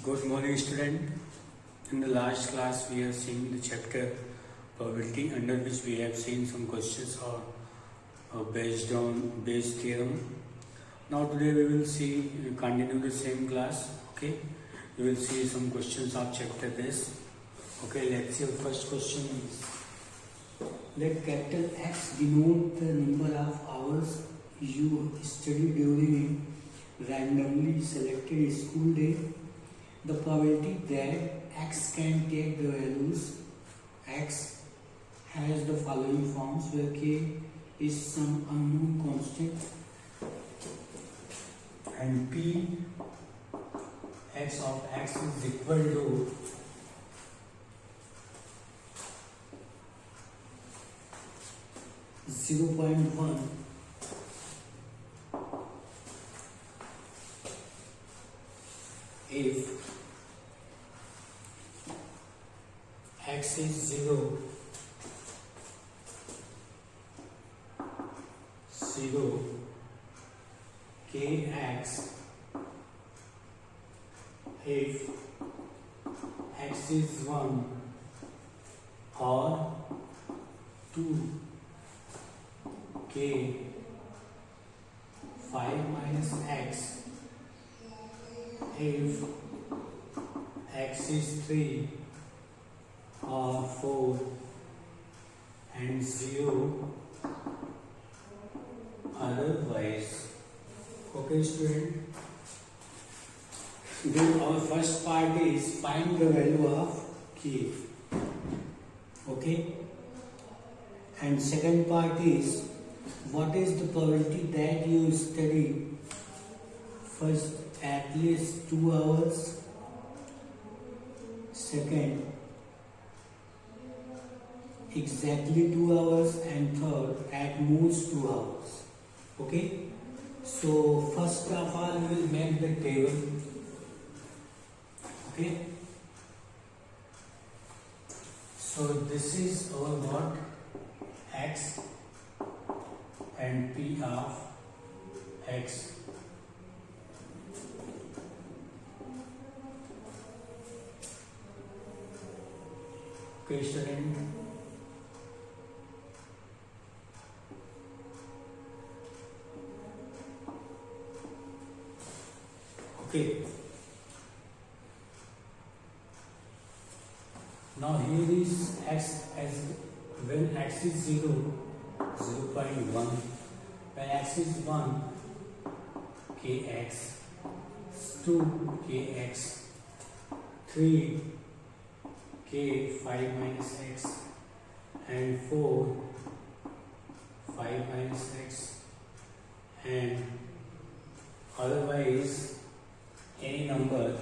Good morning, student. In the last class, we have seen the chapter probability, under which we have seen some questions based on Bayes theorem. Now today we will continue the same class. Okay, we will see some questions of chapter Bayes. Okay, let's see. Our first question is: let capital X denote the number of hours you study during a randomly selected school day. The probability that X can take the values X has the following forms, where K is some unknown constant and P X of X is equal to .1 if X is 0, Kx if X is 1 or 2 K 5 minus X if X is 3 or 4 and 0 otherwise. Okay, student. Then our first part is find the value of K. Okay. And second part is what is the probability that you study first at least 2 hours, second exactly 2 hours, and third at most 2 hours. Okay, so first of all we will make the table. Okay, so this is our what? X and P of X. Okay, student. Okay. Now here is X as when X is 0, 0.1. When X is 1, Kx, 2 Kx, 3 K 5 minus X, and 4 5 minus X, and otherwise any number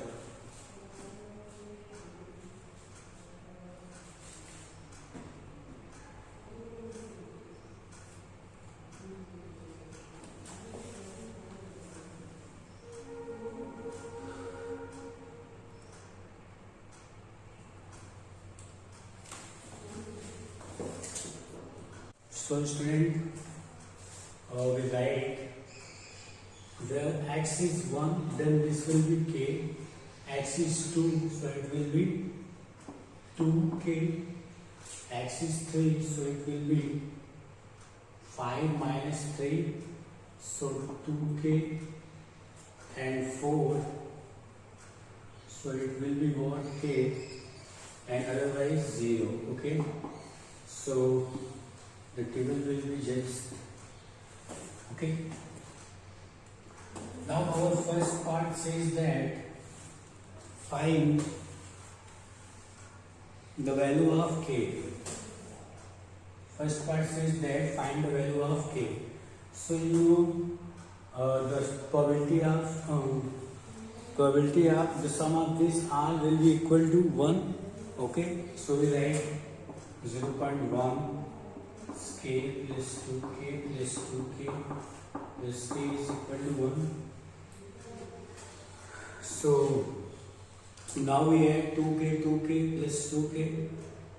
so student we write where X is 1, then this will be K. X is 2, so it will be 2K. X is 3, so it will be 5 minus 3, so 2K, and 4, so it will be what? K, and otherwise 0. Okay, so the table will be just okay. Now our first part says that find the value of K. First part says that find the value of K. So you know the probability of the sum of this all will be equal to 1. Okay, so we write 0.1 K plus 2K plus 2K plus K is equal to 1. So now we add 2K plus 2K,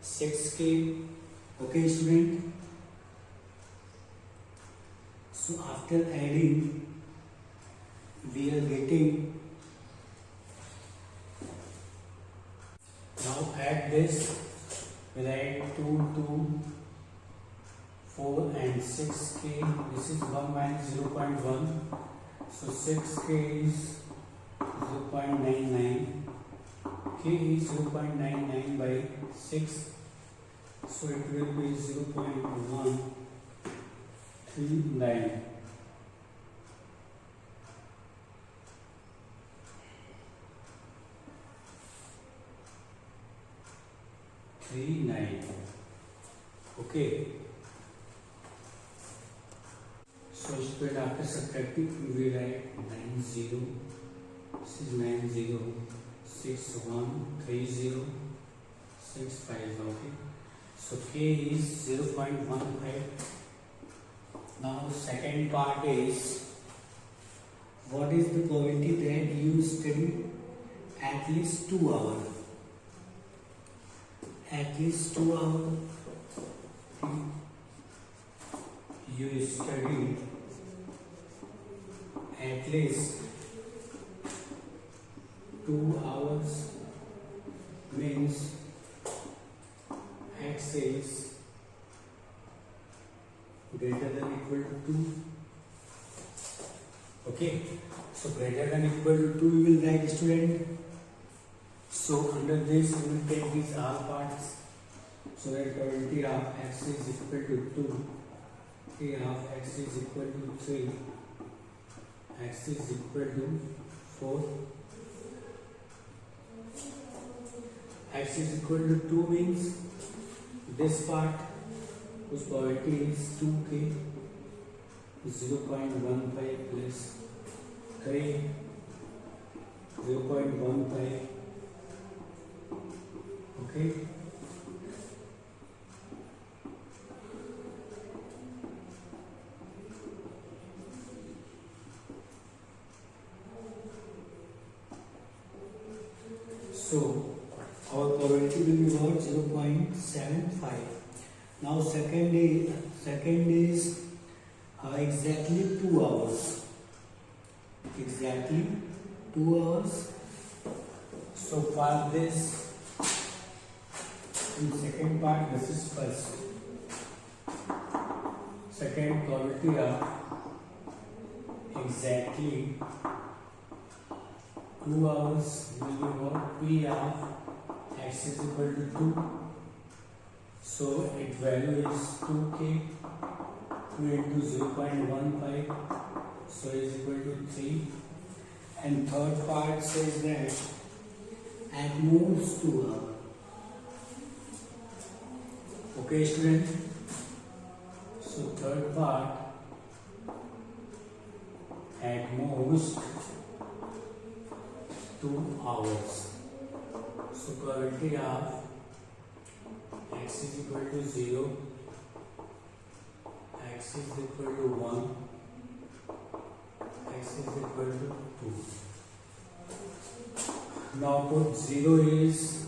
6K. Okay, student. So after adding, we are getting Now add this. We write 2, 2, 4 and 6k. This is 1 minus 0.1. So 6k is 0.99. K is 0.99 by 6. So it will be 0.139. Okay. So student, after subtracting we write 90. This is 90, 6130, 65. Okay. So K is 0.15. Now second part is, what is the probability that you study at least 2 hours? At least 2 hours you study at least 2 hours means x is greater than equal to 2. Okay, so greater than equal to 2 we will write, student. So under this we will take these all parts. So that probability of x is equal to 2, k of x is equal to 3, x is equal to 4. X is equal to 2 means this part whose probability is 2k, 0.15 plus 3, 0.15. Okay. So our probability will be what? 0.75. Now second is exactly 2 hours. Exactly 2 hours. So for this, in second part, this is first. Second probability of exactly 2 hours will be what? P of x is equal to 2. So its value is 2k, 2 into 0.15, so is equal to 3. And third part says that at most 2 hours. Okay, student. So third part, at most 2 hours. So probability of x is equal to 0, x is equal to 1, x is equal to 2. Now put 0 is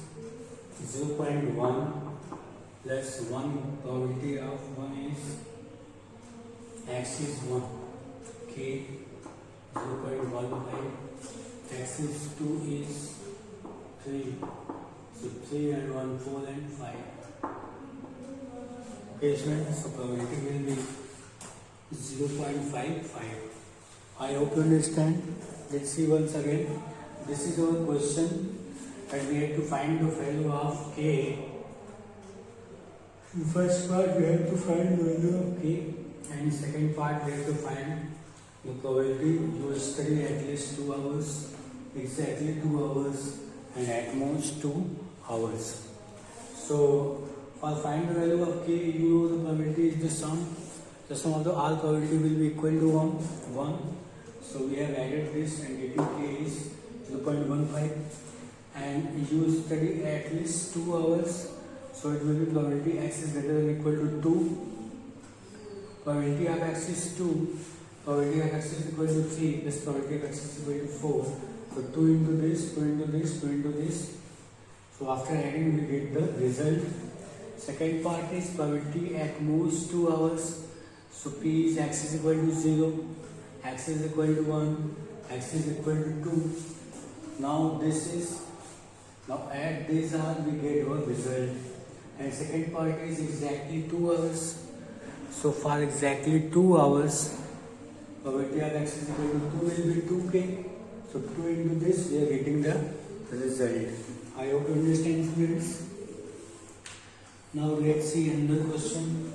0.1 plus 1, probability of 1 is x is 1, k 0.15, x is 2 is 3, so 3 and 1, 4 and 5. Okay, students, so probability will be 0.55. I hope you understand. Let's see once again. This is our question and we have to find the value of k. First part we have to find the value of k, and second part we have to find the probability you will study at least 2 hours, exactly 2 hours, and at most 2 hours. So for find the value of k, you know the probability is the sum of the all probability will be equal to 1. So we have added this and getting k is 0.15, and you study at least 2 hours. So it will be probability x is greater than equal to 2. Probability of x is 2. Probability of x is equal to 3 plus probability of x is equal to 4. So 2 into this, 2 into this, 2 into this. So after adding we get the result. Second part is probability at most 2 hours. So P is x is equal to 0, x is equal to 1, x is equal to 2. Now this is Now add these all, we get our result. And second part is exactly 2 hours. So for exactly 2 hours, probability of x is equal to 2 will be 2k. So 2 into this, we are getting the result. I hope you understand, students. Now let's see another question.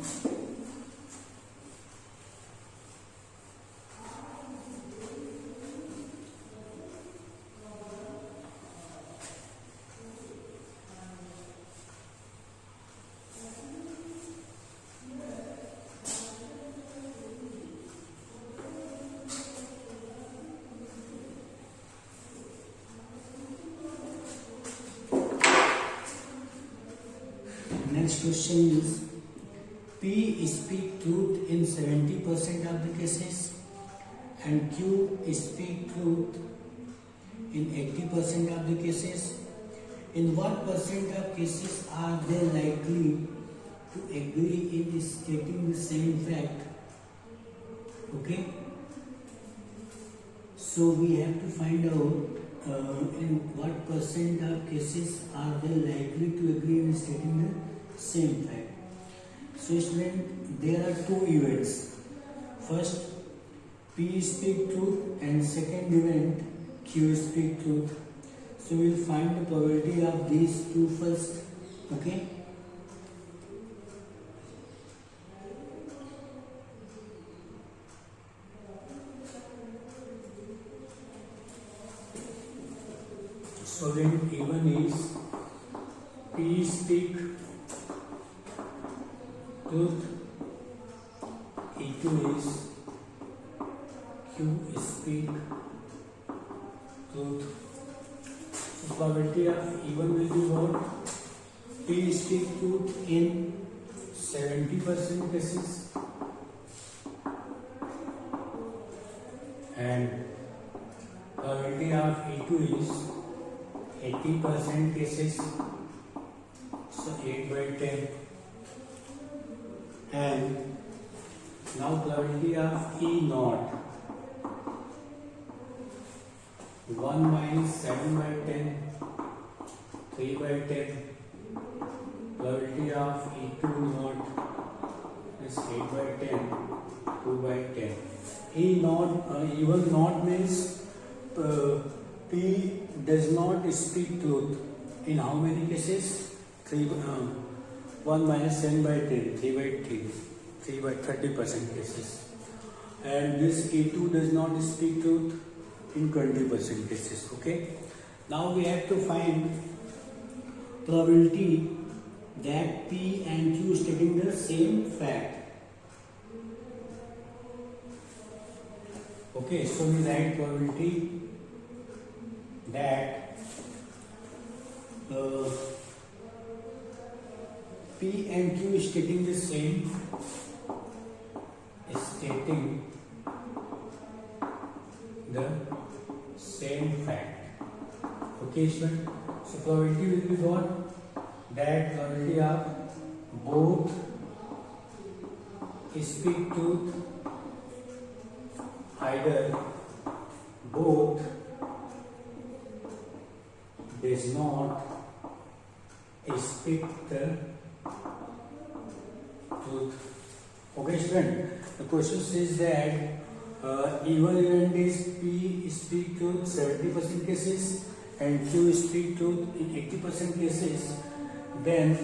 Next question is, P speak truth in 70% of the cases and Q speak truth in 80% of the cases. In what percent of cases are they likely to agree in stating the same fact? Okay. So we have to find out in what percent of cases are they likely to agree in stating the same fact. So student, there are two events. First, P speak truth, and second event, Q speak truth. So we will find the probability of these two first. Okay. So then E1 is P speak truth, E2 is Q speak truth. So probability of E1 will be what? P speak truth in 70% cases and probability of E2 is 80% cases, so 8 by 10. And now probability of E naught, 1 minus 7 by 10, 3 by 10. Probability of E2 naught is 8 by 10, 2 by 10. E naught, E1 naught means P does not speak truth in how many cases? 1 minus 10 by 10, 3 by 3 by 30% cases. And this E2 does not speak truth in 20% cases. Okay. Now we have to find probability that P and Q stating the same fact. Okay, so we write probability that P and Q is stating the same, fact. Okay, student. So probability will be what? That probability of both speak truth, either both does not speak the truth. Okay, student. The question says that E1 event is P speak truth 70% cases and Q speak truth in 80% cases. Then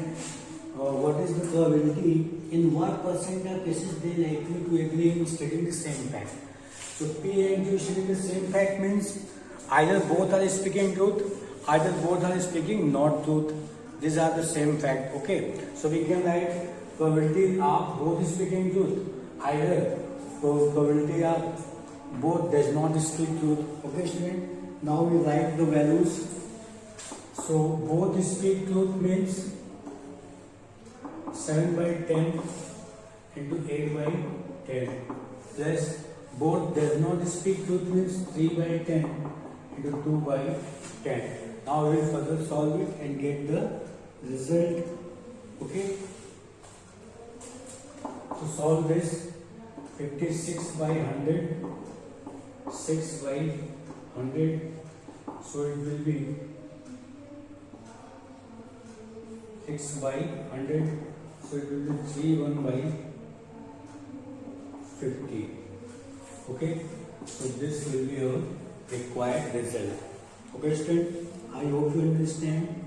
what is the probability in what percent of cases they likely to agree in stating the same fact? So P and Q stating the same fact means either both are speaking truth, either both are speaking not truth. These are the same fact. Okay, so we can write probability of both speaking truth, either probability of both does not speak truth. Okay, student. Now we write the values. So both speak truth means 7 by 10 into 8 by 10 plus both does not speak truth means 3 by 10 into 2 by 10. Now we will further solve it and get the result. Okay. To solve this, 56 by 100, 6 by 100, so it will be 6 by 100, so it will be 3 1 by 50. Okay, so this will be your required result. Okay student, I hope you understand.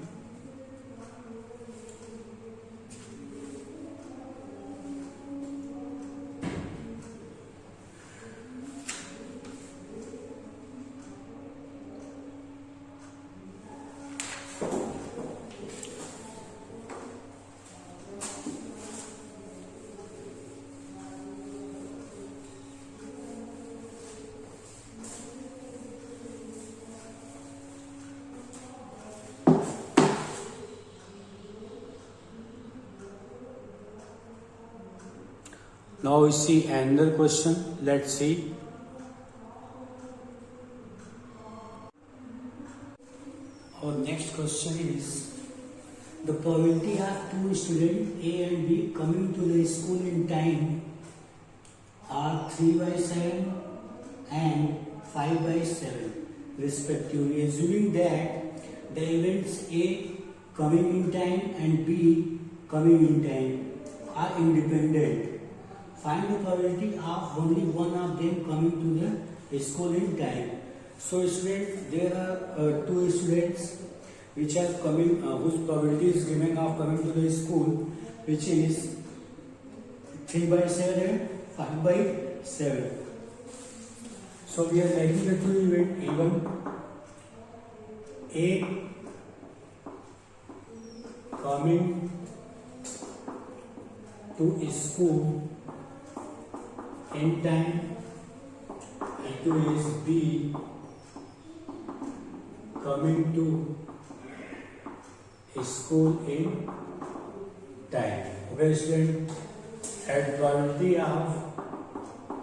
Now we see another question. Let's see. Our next question is, the probability of two students A and B coming to the school in time are 3 by 7 and 5 by 7 respectively, assuming that the events A coming in time and B coming in time are independent. Find the probability of only one of them coming to the school in time. So students, there are two students which are coming, whose probability is given of coming to the school, which is 3 by 7 and 5 by 7. So we are writing the two events A1, A coming to school in time, and two is B coming to school in time. Okay student, at probability of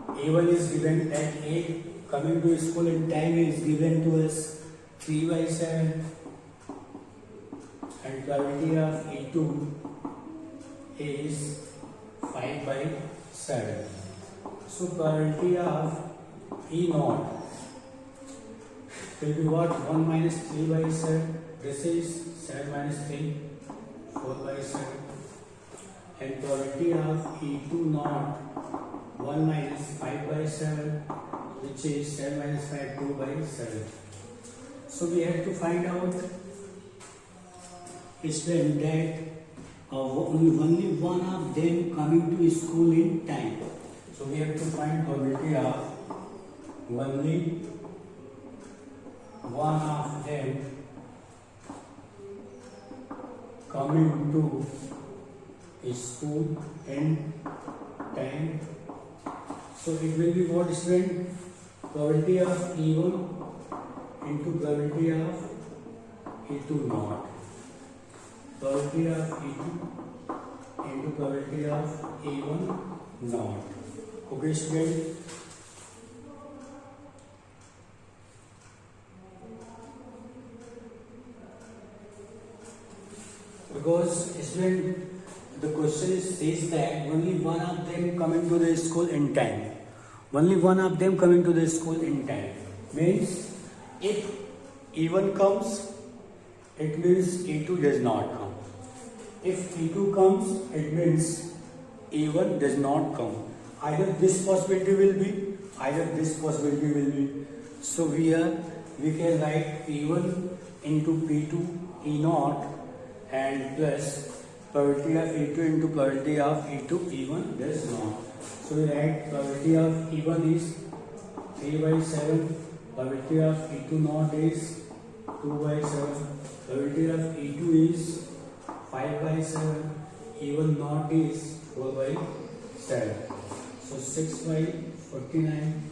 A1 is given, that A coming to school in time is given to us 3 by 7, and probability of A2 is 5 by 7. So probability of E naught will be what? 1 minus 3 by 7. This is 7 minus 3, 4 by 7. And probability of E2 naught, 1 minus 5 by 7, which is 7 minus 5, 2 by 7. So we have to find out student that only one of them coming to school in time. So we have to find probability of only one of them coming to school in time. So it will be what student? Probability of E1 into probability of E2 naught. Probability of E2 into probability of E1 naught. Okay student. Because student, the question says that only one of them coming to the school in time. Only one of them coming to the school in time means if E1 comes, it means E2 does not come. If E2 comes, it means E1 does not come. Either this possibility will be, either this possibility will be. So we can write P1 into P2 E naught and plus probability of E2 into probability of E2 E1 does not. So we write probability of E1 is 3 by 7, probability of E2 naught is 2 by 7, probability of E2 is 5 by 7, E1 naught is 4 by 7. So 6 by 49,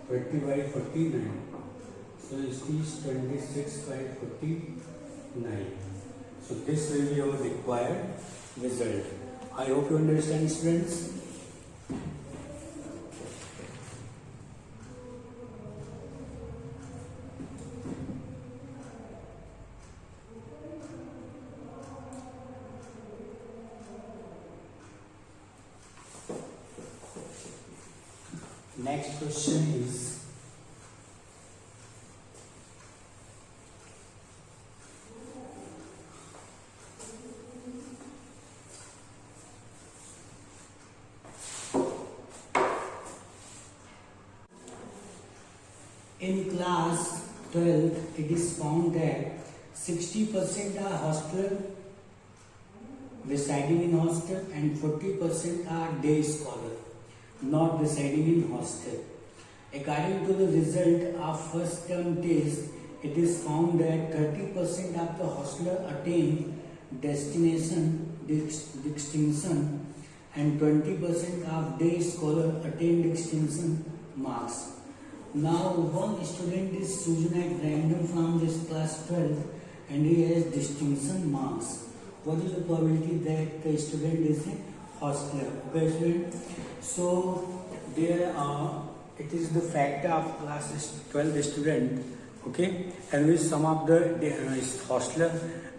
20 by 49. So it is 26 by 49. So this will be our required result. I hope you understand, students. Next question is, In class 12, it is found that 60% are hostel, residing in hostel, and 40% are day scholar, not residing in hostel. According to the result of first term test, it is found that 30% of the hostler attain destination distinction and 20% of day scholar attain distinction marks. Now one student is chosen at random from this class 12 and he has distinction marks. What is the probability that the student is a hostler? Okay, student. So there are, it is the factor of class 12 student, okay, and with some of the hostler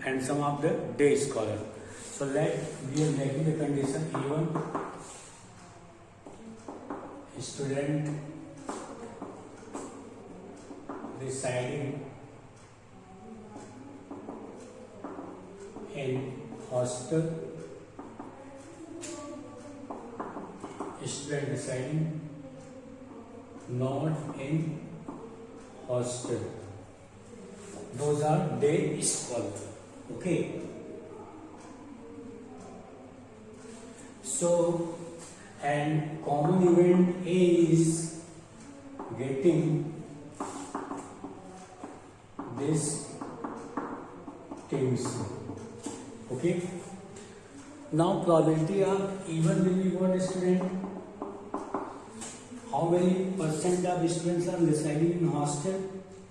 and some of the day scholar. So let we are making the condition even student residing in hostel, student residing not in hostel. Those are day scholar. Okay. So, and common event A is getting this things. Okay. Now probability of even will be what, student? How many percent of students are residing in hostel?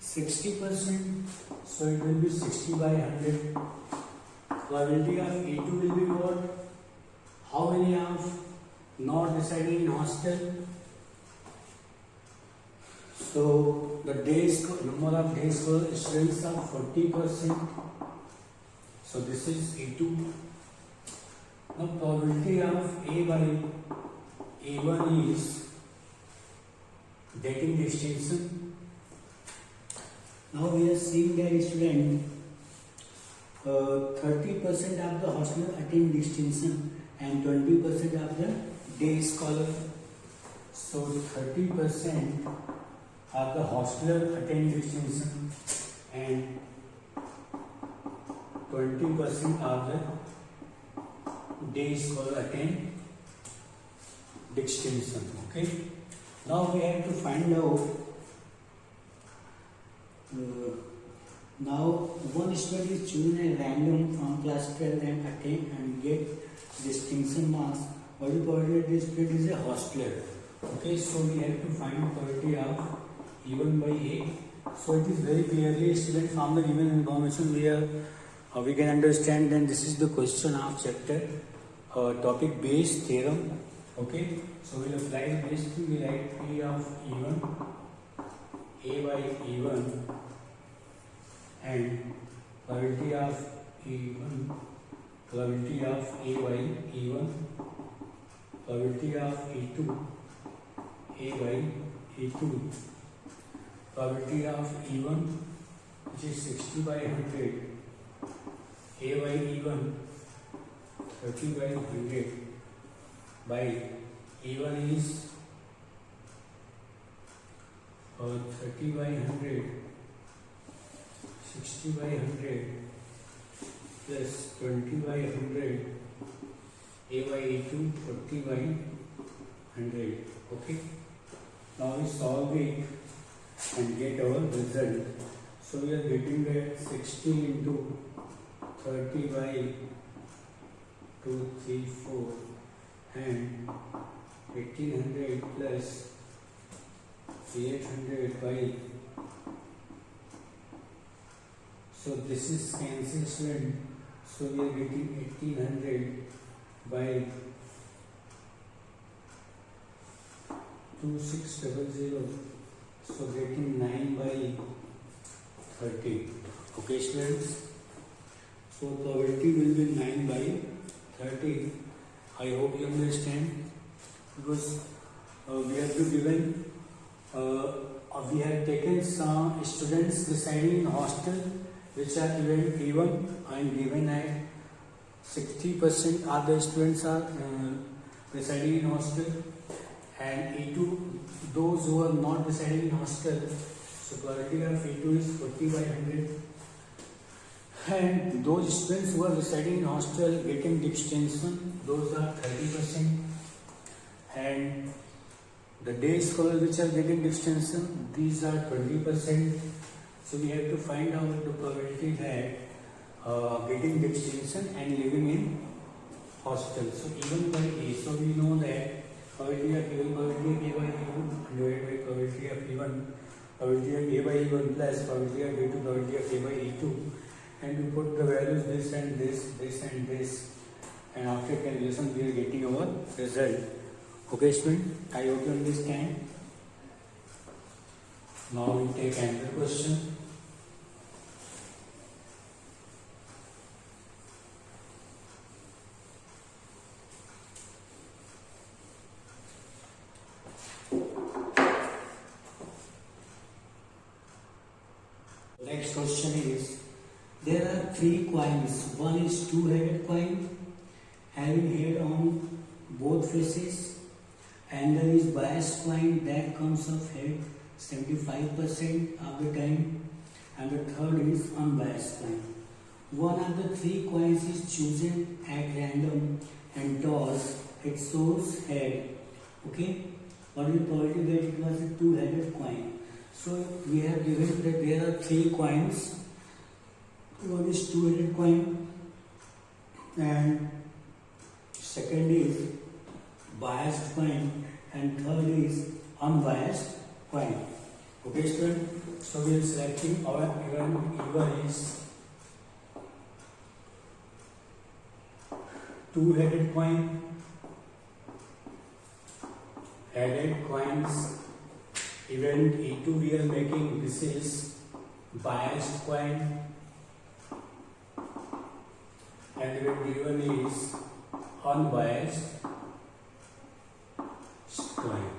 60%. So it will be 60 by 100. Probability of A2 will be what? How many of not residing in hostel? So the number of day scholar students are 40%. So this is A2. Now probability of A by A1 is getting distinction. Now we are seeing that student 30% of the hostler attain distinction and 20% of the day scholar. So 30% of the hostler attain distinction and 20% of the day scholar attain distinction. Okay. Now we have to find out. Now one student is chosen at random from class 12 and attain and get distinction marks. What is probability this student is a hostler? Okay, so we have to find probability of even by A. So it is very clearly student from the given information we can understand. Then this is the question of chapter topic Bayes theorem. Okay, so we will apply this to we write P of even A by even and probability of even, probability of A by even, probability of E2 A by E2, probability of even which is 60 by 100, A by even 30 by 100 by even is 30 by 100, 60 by 100 plus 20 by 100, A by A2 40 by 100. Okay. Now we solve it and get our result. So we are getting that 60 into 30 by 2, 3, 4 and 1800 plus 800 by, so this is cancellation, so we are getting 1800 by 2600, so getting 9 by 30. Okay students, so probability will be 9 by 30. I hope you understand, because we have to given we have taken some students residing in hostel which are given and given at 60% of the students are residing in hostel and E2 those who are not residing in hostel, so So probability of E2 is 40 by 100. And those students who are residing in hostel getting distinction, those are 30%. And the day scholar which are getting distinction, these are 20%. So we have to find out the probability that getting distinction and living in hostel. So even by A, so we know that probability of given probability of A by E1 divided by probability of E1, probability of A by E1 plus probability of A2, probability of A by E2, and we put the values this and this and this, and after calculation we are getting our result. Okay student, I hope you understand. Now we take another question. Next question is, there are 3 coins. One is two-headed coin, having head on both faces, and there is biased coin that comes off head 75% of the time, and the third is unbiased coin. One of the 3 coins is chosen at random and tossed. It shows head. Okay, what is the probability that it was a two-headed coin? So we have given that there are 3 coins. One is two-headed coin, and second is biased coin, and third is unbiased coin. Okay student, so we are selecting our E1 is two-headed coin, headed coins. Event E2 we are making, this is biased coin, and event E1 is unbiased coin.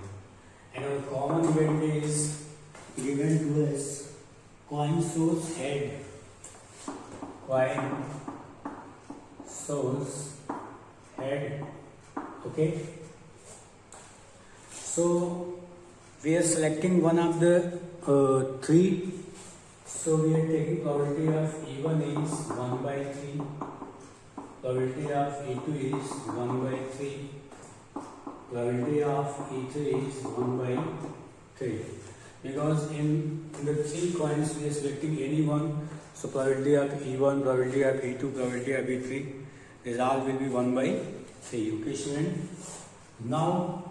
And our common event is given to us, coin shows head, coin shows head. Okay, so we are selecting one of the 3. So we are taking probability of E1 is 1 by 3, probability of E2 is 1 by 3, probability of E3 is 1 by 3. Because in the 3 coins we are selecting any one, so probability of E1, probability of E2, probability of E3, result will be 1 by 3. Okay student, now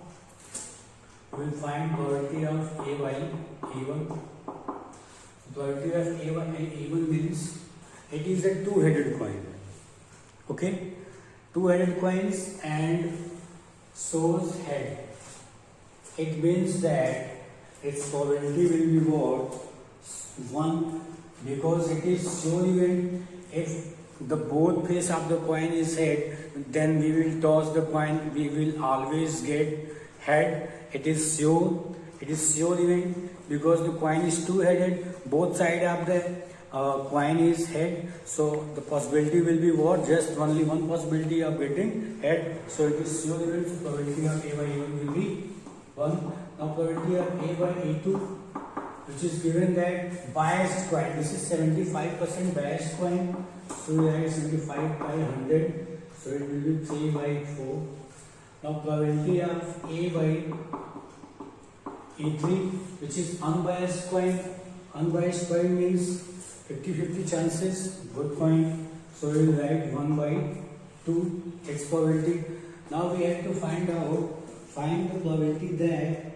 we will find probability of A by E1. Probability of A by E1 means it is a two-headed coin. Okay, two-headed coins and shows head. It means that its probability will be what? 1, because it is shown event. If the both face of the coin is head, then we will toss the coin, we will always get head. It is sure event because the coin is two-headed, both sides of the coin is head, so the possibility will be what? Just only one possibility of getting head, so it is sure event. So probability of A by E1 will be 1. Now probability of A by E2, which is given that biased coin, this is 75% biased coin, so we have 75 by 100, so it will be 3 by 4. Now probability of A by E3, which is unbiased coin. Unbiased coin means 50-50 chances, good coin. So we will write 1 by 2 its probability. Now we have to find the probability that,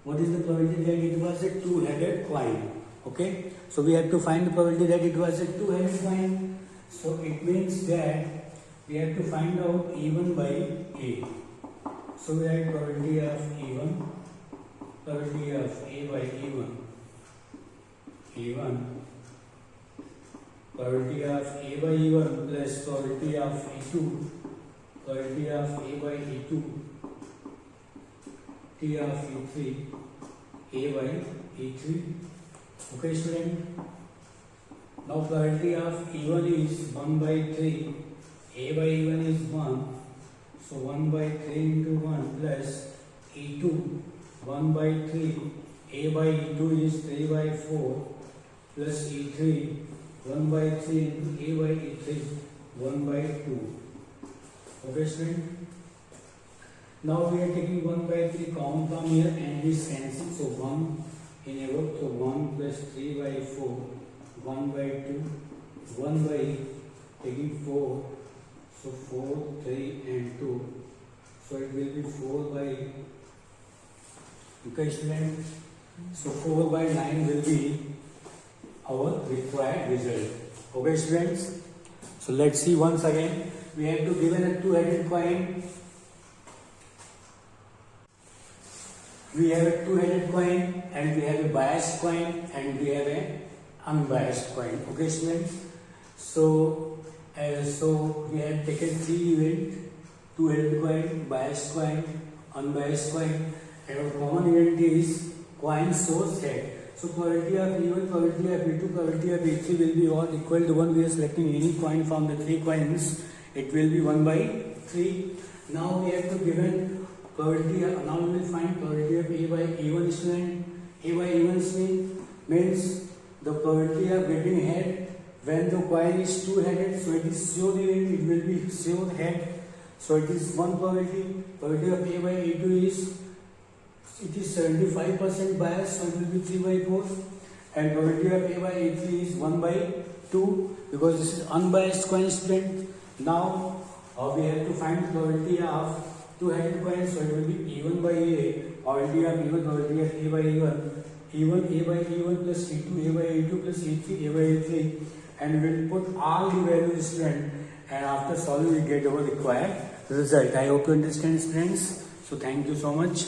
what is the probability that it was a two-headed coin. Okay, so we have to find the probability that it was a two-headed coin. So it means that we have to find out E1 by A. So we have probability of E1, probability of A by E1, probability of A by E1 plus probability of E2, probability of A by E2, T of E3, A by E3. Okay student, now probability of E1 is 1 by 3, A by E1 is 1. So 1 by 3 into 1 plus E2 1 by 3 A by E2 is 3 by 4 plus E3 1 by 3 into A by E3 1 by 2. Okay, student? Now we are taking 1 by 3 common from here and this cancel. So 1 in above. So 1 plus 3 by 4, 1 by 2, 1 by taking 4. So 4, 3 and 2. So it will be 4 by, okay student? So 4 by 9 will be our required result. Okay students? So let's see once again. We have to given a two-headed coin. We have a two-headed coin and we have a biased coin and we have a unbiased coin. Okay students? So we have taken three events: two-headed coin, biased coin, unbiased coin, and our common event is coin source head. So probability of E1, probability of E2, probability of E3 will be all equal to 1. We are selecting any coin from the three coins. It will be 1 by 3. Now we have to given probability. Now we will find probability of A by E1 student. A by E1 means the probability of getting head when the coin is two-headed. So it is sure event. It will be sure head. So it is 1 probability. Probability of A by E2 is, it is 75% bias, so it will be 3 by 4. And probability of A by E3 is 1 by 2 because this is unbiased coin student. Now we have to find probability of two-headed coin, so it will be E1 by A. Probability of E1, probability of A by E1. E1 A by E1 plus E2 A by E2 plus E3 A by E3. And we will put all the values student, and after solving we get our required result. I hope you understand students. So thank you so much.